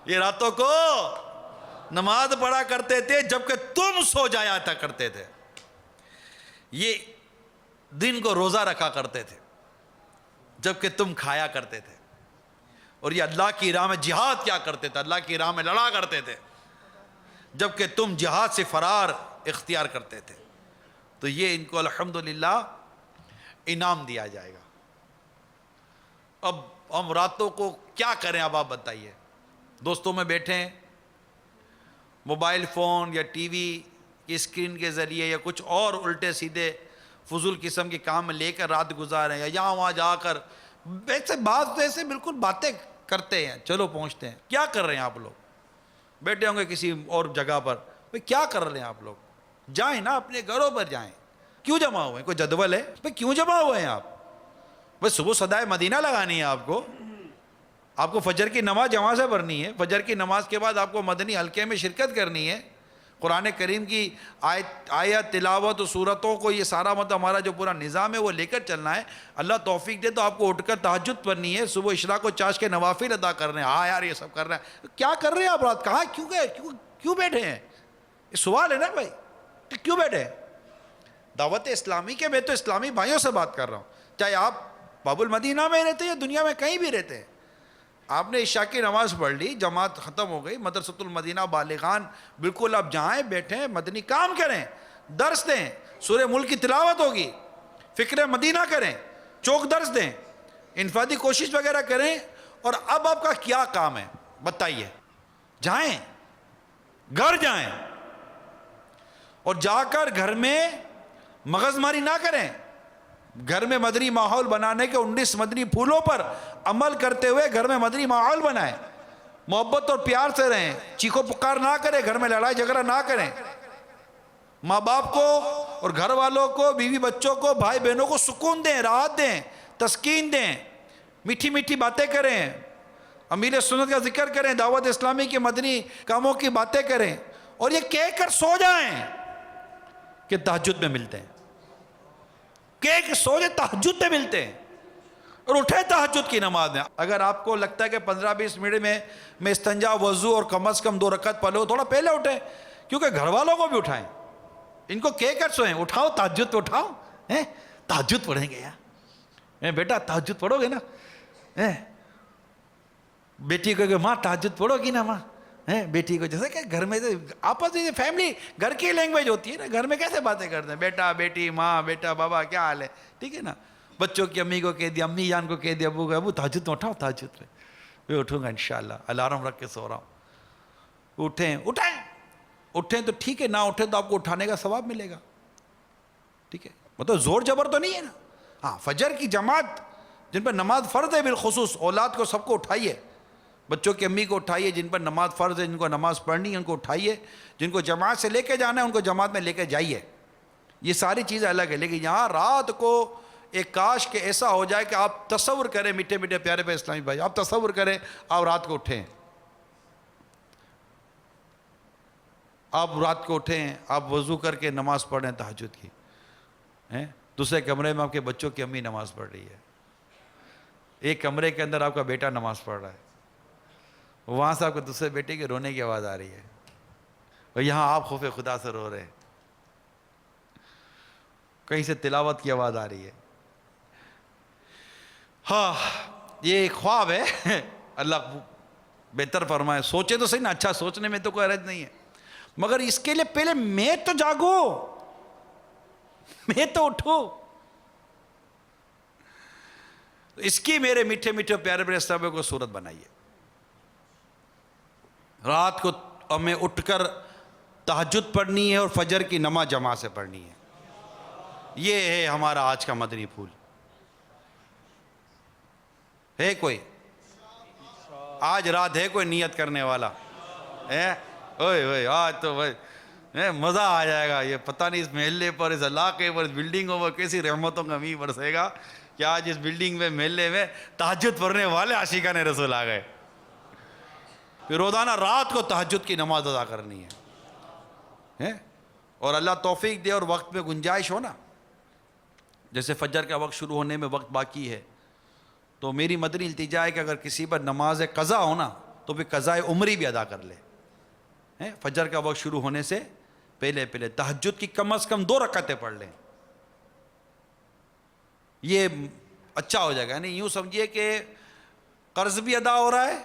یہ راتوں کو نماز پڑھا کرتے تھے جبکہ تم سو جایا تھا کرتے تھے. یہ دن کو روزہ رکھا کرتے تھے جبکہ تم کھایا کرتے تھے. اور یہ اللہ کی راہ میں جہاد کیا کرتے تھے، اللہ کی راہ میں لڑا کرتے تھے جبکہ تم جہاد سے فرار اختیار کرتے تھے. تو یہ ان کو الحمدللہ انعام دیا جائے گا. اب ہم راتوں کو کیا کریں؟ اب آپ بتائیے. دوستوں میں بیٹھے ہیں، موبائل فون یا ٹی وی کی اسکرین کے ذریعے یا کچھ اور الٹے سیدھے فضول قسم کے کام میں لے کر رات گزارے ہیں، یا یہاں وہاں جا کر ویسے بعض ایسے بالکل باتیں کرتے ہیں، چلو پہنچتے ہیں. کیا کر رہے ہیں آپ لوگ؟ بیٹھے ہوں گے کسی اور جگہ پر، بھئی کیا کر رہے ہیں آپ لوگ؟ جائیں نا، اپنے گھروں پر جائیں. کیوں جمع ہوئے ہیں؟ کوئی جدول ہے؟ بھئی کیوں جمع ہوئے ہیں آپ؟ بس صبح صدائے مدینہ لگانی ہے آپ کو فجر کی نماز جماعت سے پڑھنی ہے. فجر کی نماز کے بعد آپ کو مدنی حلقے میں شرکت کرنی ہے. قرآن کریم کی آیت تلاوت و صورتوں کو یہ سارا مطلب ہمارا جو پورا نظام ہے وہ لے کر چلنا ہے. اللہ توفیق دے تو آپ کو اٹھ کر تہجد پڑھنی ہے، صبح اشراق و چاش کے نوافل ادا کر رہے ہیں. ہاں یار یہ سب کر رہے ہیں، کیا کر رہے ہیں آپ رات؟ کہاں کیوں گئے؟ کیوں بیٹھے ہیں؟ یہ سوال ہے نا بھائی، کیوں بیٹھے ہیں؟ دعوت اسلامی کے میں تو اسلامی بھائیوں سے بات کر رہا ہوں، چاہے آپ باب المدینہ میں رہتے ہیں یا دنیا میں کہیں بھی رہتے ہیں. آپ نے عشاء کی نماز پڑھ لی، جماعت ختم ہو گئی، مدرسۃ المدینہ بالغان بالکل آپ جائیں، بیٹھیں، مدنی کام کریں، درس دیں، سورہ ملک کی تلاوت ہوگی، فکر مدینہ کریں، چوک درس دیں، انفرادی کوشش وغیرہ کریں. اور اب آپ کا کیا کام ہے بتائیے؟ جائیں، گھر جائیں، اور جا کر گھر میں مغز ماری نہ کریں. گھر میں مدنی ماحول بنانے کے 19 مدنی پھولوں پر عمل کرتے ہوئے گھر میں مدنی ماحول بنائیں، محبت اور پیار سے رہیں، چیخو پکار نہ کریں، گھر میں لڑائی جھگڑا نہ کریں، ماں باپ کو اور گھر والوں کو، بیوی بچوں کو، بھائی بہنوں کو سکون دیں، راحت دیں، تسکین دیں، میٹھی میٹھی باتیں کریں، امیر سنت کا ذکر کریں، دعوت اسلامی کے مدنی کاموں کی باتیں کریں، اور یہ کہہ کر سو جائیں کہ تہجد میں ملتے ہیں، کہہ کے سو جائیں تہجد میں ملتے ہیں، اور اٹھیں تہجد کی نماز میں۔ اگر آپ کو لگتا ہے کہ 15-20 منٹ میں استنجا، وضو اور کم از کم 2 رکعت پڑھ لو، تھوڑا پہلے اٹھیں، کیونکہ گھر والوں کو بھی اٹھائیں، ان کو کہہ کر سوئیں، اٹھاؤ تہجد پہ اٹھاؤ، تہجد پڑھیں گے یار، بیٹا تہجد پڑھو گے نا، بیٹی کو کہ ماں تہجد پڑھو گی نا ماں، بیٹی کو جیسے کہ گھر میں آپس میں فیملی گھر کی لینگویج ہوتی ہے نا، گھر میں کیسے باتیں کرتے ہیں، بیٹا بیٹی، ماں بیٹا، بابا کیا حال ہے، ٹھیک ہے نا، بچوں کی امی کو کہہ دیا، امی جان کو کہہ دیا، ابو کو، ابو تہجد میں اٹھاؤ، تہجد پہ میں اٹھوں گا انشاءاللہ، الارم رکھ کے سو رہا ہوں، اٹھیں تو ٹھیک ہے، نہ اٹھیں تو آپ کو اٹھانے کا ثواب ملے گا، ٹھیک ہے، مطلب زور جبر تو نہیں ہے نا۔ ہاں فجر کی جماعت جن پر نماز فرض ہے، بالخصوص اولاد کو سب کو اٹھائیے، بچوں کی امی کو اٹھائیے، جن پر نماز فرض ہے، جن کو نماز پڑھنی ہے ان کو اٹھائیے، جن کو جماعت سے لے کے جانا ہے ان کو جماعت میں لے کے جائیے، یہ ساری چیزیں الگ ہے۔ لیکن یہاں رات کو ایک کاش کہ ایسا ہو جائے کہ آپ تصور کریں، میٹھے میٹھے پیارے پیارے اسلامی بھائی، آپ تصور کریں آپ رات کو اٹھیں، آپ رات کو اٹھیں، آپ وضو کر کے نماز پڑھ رہے ہیں تہجد کی، دوسرے کمرے میں آپ کے بچوں کی امی نماز پڑھ رہی ہے، ایک کمرے کے اندر آپ کا بیٹا نماز پڑھ رہا ہے، وہاں سے آپ کو دوسرے بیٹے کے رونے کی آواز آ رہی ہے، اور یہاں آپ خوف خدا سے رو رہے ہیں، کہیں سے تلاوت کی آواز آ رہی ہے۔ ہاں یہ ایک خواب ہے، اللہ بہتر فرمائے، سوچے تو صحیح نا، اچھا سوچنے میں تو کوئی حرج نہیں ہے، مگر اس کے لیے پہلے میں تو جاگو، میں تو اٹھو، اس کی میرے میٹھے میٹھے پیارے پیارے صحابہ کو صورت بنائیے، رات کو ہمیں اٹھ کر تہجد پڑھنی ہے اور فجر کی نماز جماعت سے پڑھنی ہے، یہ ہے ہمارا آج کا مدنی پھول۔ ہے کوئی آج رات ہے کوئی نیت کرنے والا ہے؟ اوئے آج تو مزہ آ جائے گا، یہ پتہ نہیں اس محلے پر، اس علاقے پر، اس بلڈنگوں پر کیسی رحمتوں کا میਂہ برسے گا کہ آج اس بلڈنگ میں، محلے میں تہجد پڑھنے والے عاشقان رسول آ گئے، پھر روزانہ رات کو تہجد کی نماز ادا کرنی ہے، اور اللہ توفیق دے اور وقت میں گنجائش ہو نا، جیسے فجر کا وقت شروع ہونے میں وقت باقی ہے، تو میری مدنی التجا ہے کہ اگر کسی پر نماز قضا ہو نا تو پھر قضاء عمری بھی ادا کر لے، فجر کا وقت شروع ہونے سے پہلے تہجد کی کم از کم 2 رکعتیں پڑھ لیں، یہ اچھا ہو جائے گا، یعنی یوں سمجھیے کہ قرض بھی ادا ہو رہا ہے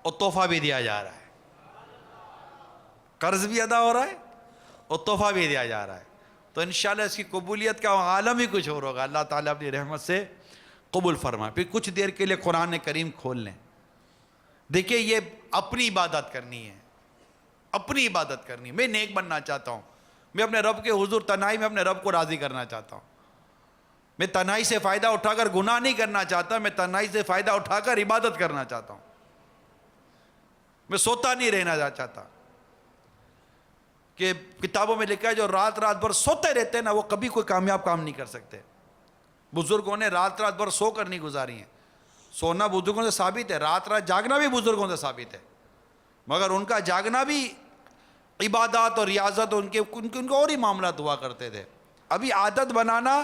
اور تحفہ بھی دیا جا رہا ہے، قرض بھی ادا ہو رہا ہے اور تحفہ بھی دیا جا رہا ہے، تو انشاءاللہ اس کی قبولیت کا عالم ہی کچھ اور ہوگا، اللہ تعالیٰ اپنی رحمت سے قبول فرمائے۔ پھر کچھ دیر کے لیے قرآن کریم کھول لیں، دیکھیں یہ اپنی عبادت کرنی ہے، اپنی عبادت کرنی ہے، میں نیک بننا چاہتا ہوں، میں اپنے رب کے حضور تنہائی میں اپنے رب کو راضی کرنا چاہتا ہوں، میں تنہائی سے فائدہ اٹھا کر گناہ نہیں کرنا چاہتا، میں تنہائی سے فائدہ اٹھا کر عبادت کرنا چاہتا ہوں، میں سوتا نہیں رہنا چاہتا، کہ کتابوں میں لکھا ہے جو رات بھر سوتے رہتے ہیں نا وہ کبھی کوئی کامیاب کام نہیں کر سکتے، بزرگوں نے رات بھر سو کر نہیں گزاری ہیں، سونا بزرگوں سے ثابت ہے، رات جاگنا بھی بزرگوں سے ثابت ہے، مگر ان کا جاگنا بھی عبادات اور ریاضت ان کے اور ہی معاملات ہوا کرتے تھے۔ ابھی عادت بنانا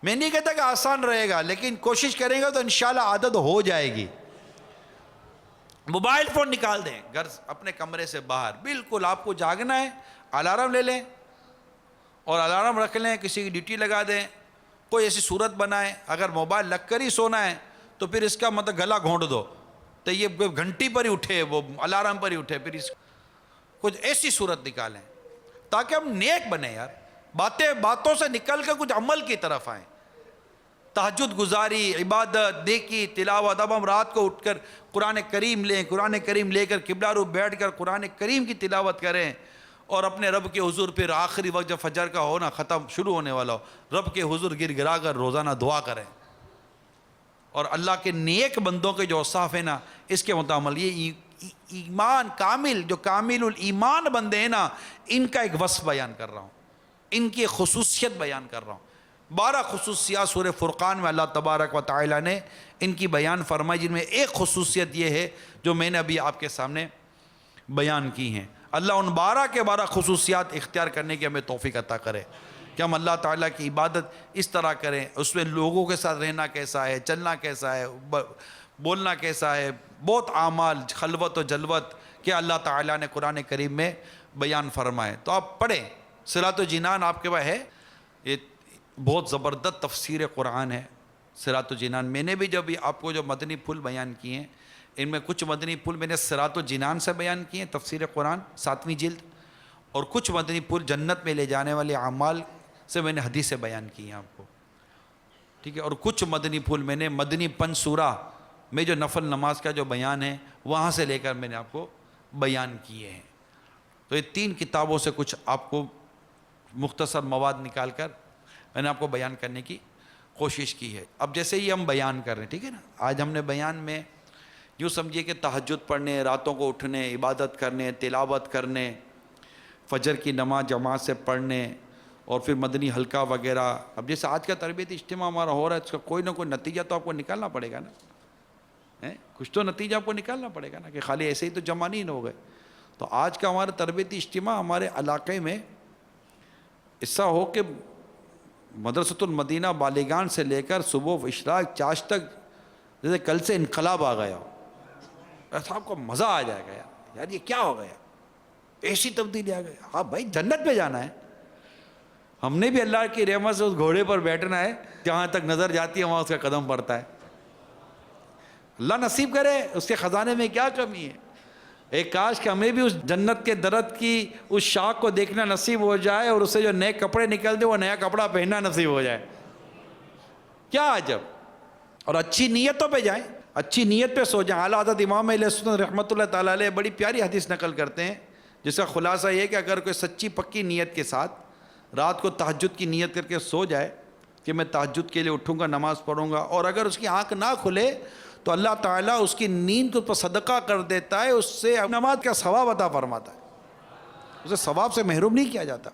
میں نہیں کہتا کہ آسان رہے گا، لیکن کوشش کریں گے تو انشاءاللہ عادت ہو جائے گی۔ موبائل فون نکال دیں گھر اپنے کمرے سے باہر، بالکل آپ کو جاگنا ہے الارم لے لیں اور الارم رکھ لیں، کسی کی ڈیوٹی لگا دیں، کوئی ایسی صورت بنائیں، اگر موبائل لگ کر ہی سونا ہے تو پھر اس کا مطلب گلا گھونٹ دو تو یہ گھنٹی پر ہی اٹھے، وہ الارم پر ہی اٹھے، پھر اس کچھ ایسی صورت نکالیں تاکہ ہم نیک بنیں یار، باتوں سے نکل کر کچھ عمل کی طرف آئیں، تہجد گزاری، عبادت، نیکی، تلاوت۔ اب ہم رات کو اٹھ کر قرآن کریم لیں، قرآن کریم لے کر قبلہ رو بیٹھ کر قرآن کریم کی تلاوت کریں، اور اپنے رب کے حضور پھر آخری وقت جب فجر کا ہو نا ختم شروع ہونے والا ہو رب کے حضور گر گرا کر روزانہ دعا کریں. اور اللہ کے نیک بندوں کے جو اوصاف ہیں نا اس کے مطابق یہ ایمان کامل جو کامل الایمان بندے ہیں نا ان کا ایک وصف بیان کر رہا ہوں, ان کی خصوصیت بیان کر رہا ہوں. 12 خصوصیات سورہ فرقان میں اللہ تبارک و تعالی نے ان کی بیان فرمائی, جن میں ایک خصوصیت یہ ہے جو میں نے ابھی آپ کے سامنے بیان کی ہیں. اللہ ان 12 کے 12 خصوصیات اختیار کرنے کی ہمیں توفیق عطا کرے کہ ہم اللہ تعالیٰ کی عبادت اس طرح کریں, اس میں لوگوں کے ساتھ رہنا کیسا ہے, چلنا کیسا ہے, بولنا کیسا ہے, بہت اعمال خلوت و جلوت کہ اللہ تعالیٰ نے قرآن کریم میں بیان فرمائے. تو آپ پڑھیں, صراط و جنان آپ کے پاس ہے, یہ بہت زبردست تفسیر قرآن ہے صراط و جنان. میں نے بھی جب آپ کو جو مدنی پھول بیان کیے ہیں ان میں کچھ مدنی پھول میں نے صراط و جنان سے بیان کیے ہیں تفسیر قرآن 7ویں جلد, اور کچھ مدنی پھول جنت میں لے جانے والے اعمال سے میں نے حدیثیں بیان کی ہیں آپ کو, ٹھیک ہے. اور کچھ مدنی پھول میں نے مدنی پن سورہ میں جو نفل نماز کا جو بیان ہے وہاں سے لے کر میں نے آپ کو بیان کیے ہیں. تو یہ 3 کتابوں سے کچھ آپ کو مختصر مواد نکال کر میں نے آپ کو بیان کرنے کی کوشش کی ہے. اب جیسے ہی ہم بیان کر رہے ہیں, ٹھیک ہے نا, آج ہم نے بیان میں یوں سمجھیے کہ تہجد پڑھنے, راتوں کو اٹھنے, عبادت کرنے, تلاوت کرنے, فجر کی نماز جماعت سے پڑھنے, اور پھر مدنی حلقہ وغیرہ. اب جیسے آج کا تربیتی اجتماع ہمارا ہو رہا ہے اس کا کوئی نہ کوئی نتیجہ تو آپ کو نکالنا پڑے گا نا, کچھ تو نتیجہ آپ کو نکالنا پڑے گا نا, کہ خالی ایسے ہی تو جمع نہیں ہو گئے. تو آج کا ہمارا تربیتی اجتماع ہمارے علاقے میں ایسا ہو کہ مدرسۃ المدینہ بالیگان سے لے کر صبح اشراق چاش تک جیسے کل سے انقلاب آ گیا ہو, صاحب کو مزہ آ جائے گا یار یہ کیا ہو گیا, ایسی تبدیلی آ گئی. ہاں بھائی جنت پہ جانا ہے, ہم نے بھی اللہ کی رحمت سے اس گھوڑے پر بیٹھنا ہے جہاں تک نظر جاتی ہے وہاں اس کا قدم پڑتا ہے. اللہ نصیب کرے, اس کے خزانے میں کیا کمی ہے. ایک کاش کہ ہمیں بھی اس جنت کے درخت کی اس شاخ کو دیکھنا نصیب ہو جائے اور اسے جو نئے کپڑے نکلتے وہ نیا کپڑا پہننا نصیب ہو جائے. کیا عجب. اور اچھی نیتوں پہ جائیں, اچھی نیت پہ سو جائیں. اعلیٰ حضرت امام علیہ السلام رحمۃ اللہ تعالیٰ علیہ بڑی پیاری حدیث نقل کرتے ہیں جس کا خلاصہ یہ کہ اگر کوئی سچی پکی نیت کے ساتھ رات کو تہجد کی نیت کر کے سو جائے کہ میں تہجد کے لیے اٹھوں گا, نماز پڑھوں گا, اور اگر اس کی آنکھ نہ کھلے تو اللہ تعالیٰ اس کی نیند کو صدقہ کر دیتا ہے, اس سے نماز کا ثواب عطا فرماتا ہے, اسے ثواب سے محروم نہیں کیا جاتا.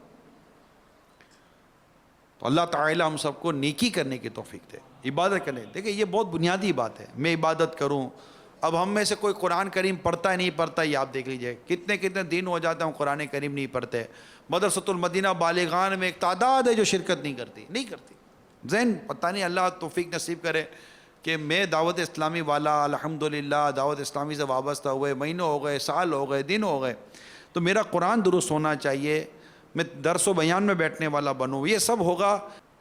تو اللہ تعالیٰ ہم سب کو نیکی کرنے کی توفیق دے, عبادت کرنے. دیکھیں یہ بہت بنیادی بات ہے, میں عبادت کروں. اب ہم میں سے کوئی قرآن کریم پڑھتا ہے نہیں پڑھتا, یہ آپ دیکھ لیجئے کتنے کتنے دن ہو جاتے ہیں قرآن کریم نہیں پڑھتے. مدرسۃ المدینہ بالیغان میں ایک تعداد ہے جو شرکت نہیں کرتی. ذہن پتہ نہیں, اللہ توفیق نصیب کرے کہ میں دعوت اسلامی والا الحمدللہ دعوت اسلامی سے وابستہ ہوئے مہینوں ہو گئے, سال ہو گئے, دن ہو گئے, تو میرا قرآن درست ہونا چاہیے, میں درس و بیان میں بیٹھنے والا بنوں. یہ سب ہوگا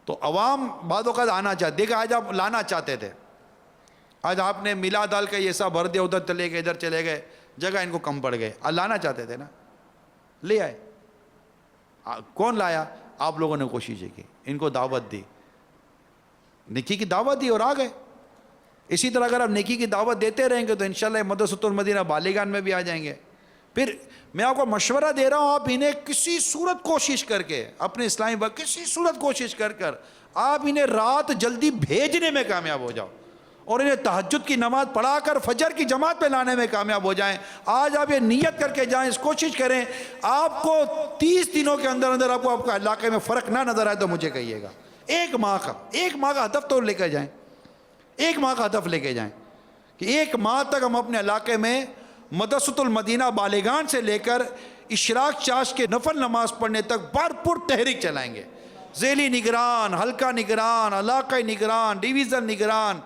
تو عوام بعد اوقات آنا چاہتے. دیکھا آج آپ لانا چاہتے تھے, آج آپ نے ملا دال کا یہ سب بھر دیا, ادھر چلے گئے, ادھر چلے گئے, جگہ ان کو کم پڑ گئے. لانا چاہتے تھے نا, لے آئے. کون لایا؟ آپ لوگوں نے کوشش کی, ان کو دعوت دی, نیکی کی دعوت دی اور آ گئے. اسی طرح اگر آپ نیکی کی دعوت دیتے رہیں گے تو انشاءاللہ مدرسۃ المدینہ بالیگان میں بھی آ جائیں گے. پھر میں آپ کو مشورہ دے رہا ہوں, آپ انہیں کسی صورت کوشش کر کے اپنے اسلامی بھائی کسی صورت کوشش کر آپ انہیں رات جلدی بھیجنے میں کامیاب ہو جاؤ, اور انہیں تہجد کی نماز پڑھا کر فجر کی جماعت پہ لانے میں کامیاب ہو جائیں. آج آپ یہ نیت کر کے جائیں, اس کوشش کریں, آپ کو 30 دنوں کے اندر آپ کا علاقے میں فرق نہ نظر آئے تو مجھے کہیے گا. ایک ماہ کا ہدف تو لے کر جائیں, ایک ماہ کا ہدف لے کے جائیں کہ ایک ماہ تک ہم اپنے علاقے میں مدرسۃ المدینہ بالیگان سے لے کر اشراق چاش کے نفل نماز پڑھنے تک بھرپور تحریک چلائیں گے. ذیلی نگران, حلقہ نگران, علاقہ نگران, ڈویژن نگران,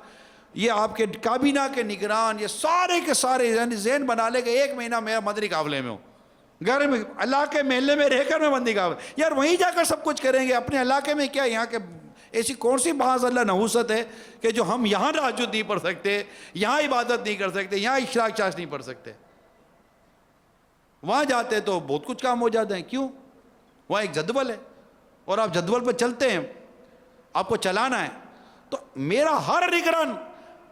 یہ آپ کے کابینہ کے نگران, یہ سارے کے سارے ذہن بنا لے کہ ایک مہینہ میرا مدنی قافلے میں ہوں, گھر میں علاقے محلے میں رہ کر میں مدنی قافلے. یار وہیں جا کر سب کچھ کریں گے, اپنے علاقے میں کیا یہاں کے ایسی کون سی معاذ اللہ نحوست ہے کہ جو ہم یہاں تہجد نہیں پڑھ سکتے, یہاں عبادت نہیں کر سکتے, یہاں اشراق چاش نہیں پڑھ سکتے. وہاں جاتے تو بہت کچھ کام ہو جاتے ہیں. کیوں؟ وہاں ایک جدول ہے اور آپ جدول پہ چلتے ہیں, آپ کو چلانا ہے. تو میرا ہر نگران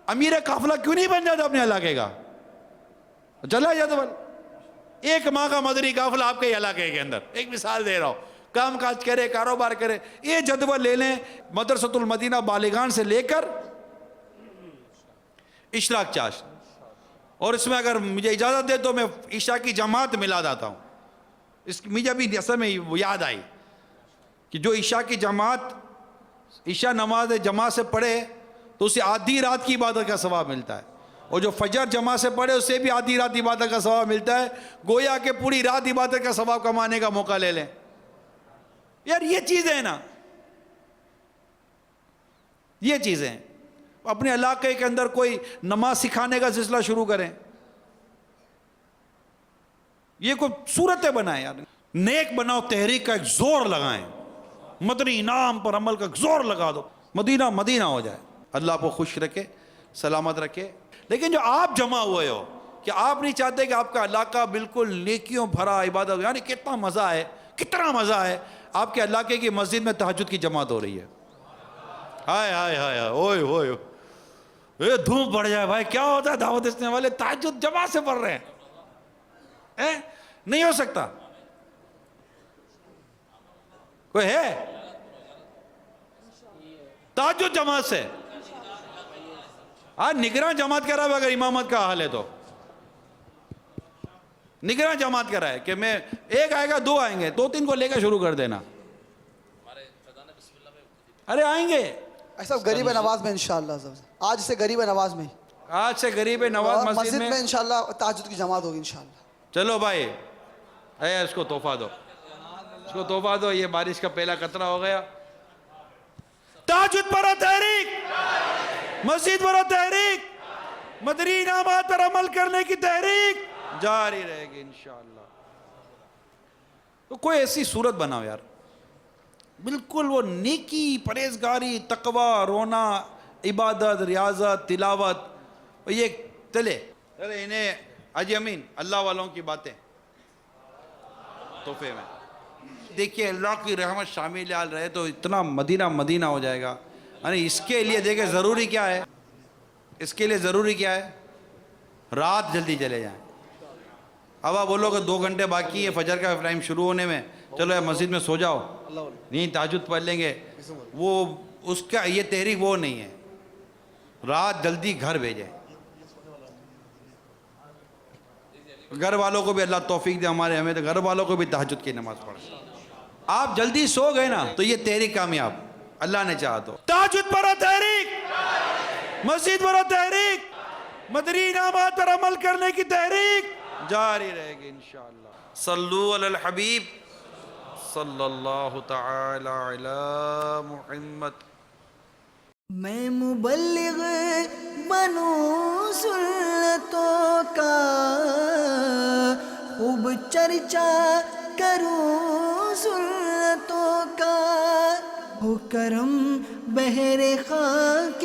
امیر قافلہ کیوں نہیں بن جاتا اپنے علاقے کا؟ چلا جدول, ایک ماہ کا مدنی قافلہ آپ کے علاقے کے اندر، ایک مثال دے رہا ہوں، کام کاج کرے، کاروبار کرے، یہ جدول لے لیں مدرسۃ المدینہ بالغان سے لے کر اشراق چاشت، اور اس میں اگر مجھے اجازت دے تو میں عشاء کی جماعت ملا دیتا ہوں. مجھے ابھی اصل میں وہ یاد آئی کہ جو عشاء کی جماعت عشاء نماز جماعت سے پڑھے تو اسے آدھی رات کی عبادت کا ثواب ملتا ہے، اور جو فجر جماعت سے پڑھے اسے بھی آدھی رات عبادت کا ثواب ملتا ہے. گویا کہ پوری رات عبادت کا ثواب کمانے کا موقع لے لیں. یار یہ چیزیں ہیں نا، یہ چیزیں اپنے علاقے کے اندر کوئی نماز سکھانے کا سلسلہ شروع کریں، یہ کوئی صورتیں بنائیں، یار نیک بناؤ، تحریک کا ایک زور لگائیں، مدنی انعام پر عمل کا ایک زور لگا دو، مدینہ مدینہ ہو جائے. اللہ آپ کو خوش رکھے، سلامت رکھے. لیکن جو آپ جمع ہوئے ہو کہ آپ نہیں چاہتے کہ آپ کا علاقہ بالکل نیکیوں بھرا عبادت، یعنی کتنا مزہ ہے، کتنا مزہ ہے، آپ کے علاقے کی مسجد میں تہجد کی جماعت ہو رہی ہے، ہائے ہائے ہائے اوئے ہوئے، اے دھوم پڑ جائے بھائی، کیا ہوتا ہے دعوت دینے والے تہجد جماعت سے پڑھ رہے ہیں، نہیں ہو سکتا. کوئی ہے تہجد جماعت سے؟ آج نگراں جماعت کرا ہے، اگر امامت کا حال ہے تو نگراں جماعت کرا ہے کہ میں ایک آئے گا، دو آئیں گے، 2-3 کو لے کے شروع کر دینا. ارے آئیں گے ایسا غریب نواز میں انشاءاللہ، آج سے غریب نواز میں، آج سے غریب نواز مسجد میں انشاءاللہ تہجد کی جماعت ہوگی انشاءاللہ. چلو بھائی، اے اس کو تحفہ دو، اس کو تحفہ دو، یہ بارش کا پہلا قطرہ ہو گیا. تہجد پر تحریک، مسجد پر تحریک، مدنی انعامات پر عمل کرنے کی تحریک جاری رہے گی انشاءاللہ. تو کوئی ایسی صورت بناؤ یار، بالکل وہ نیکی، پرہیزگاری، تقوی، رونا، عبادت، ریاضت، تلاوت، یہ چلے انہیں حاجی امین اللہ والوں کی باتیں تحفے میں. دیکھیے اللہ کی رحمت شامل حال رہے تو اتنا مدینہ مدینہ ہو جائے گا. یعنی اس کے لیے دیکھیں ضروری کیا ہے، اس کے لیے ضروری کیا ہے، رات جلدی چلے جائیں. اب آپ بولو کہ 2 گھنٹے باقی ہے فجر کا ٹائم شروع ہونے میں، چلو یا مسجد میں سو جاؤ، نہیں تہجد پڑھ لیں گے، وہ اس کا یہ تحریک وہ نہیں ہے. رات جلدی گھر بھیجیں. گھر والوں کو بھی اللہ توفیق دے ہمارے، ہمیں تو گھر والوں کو بھی تہجد کی نماز پڑھیں. آپ جلدی سو گئے نا تو یہ تحریک کامیاب، اللہ نے چاہا تو. تہجد پر تحریک، مسجد پر تحریک، مدنی انعامات پر عمل کرنے کی تحریک جاری رہے گی انشاءاللہ. صلو علی الحبیب صلی اللہ تعالی علی محمد. میں مبلغ بنوں سنتوں کا، خوب چرچا کروں سنتوں کا، ہو کرم بحر خاک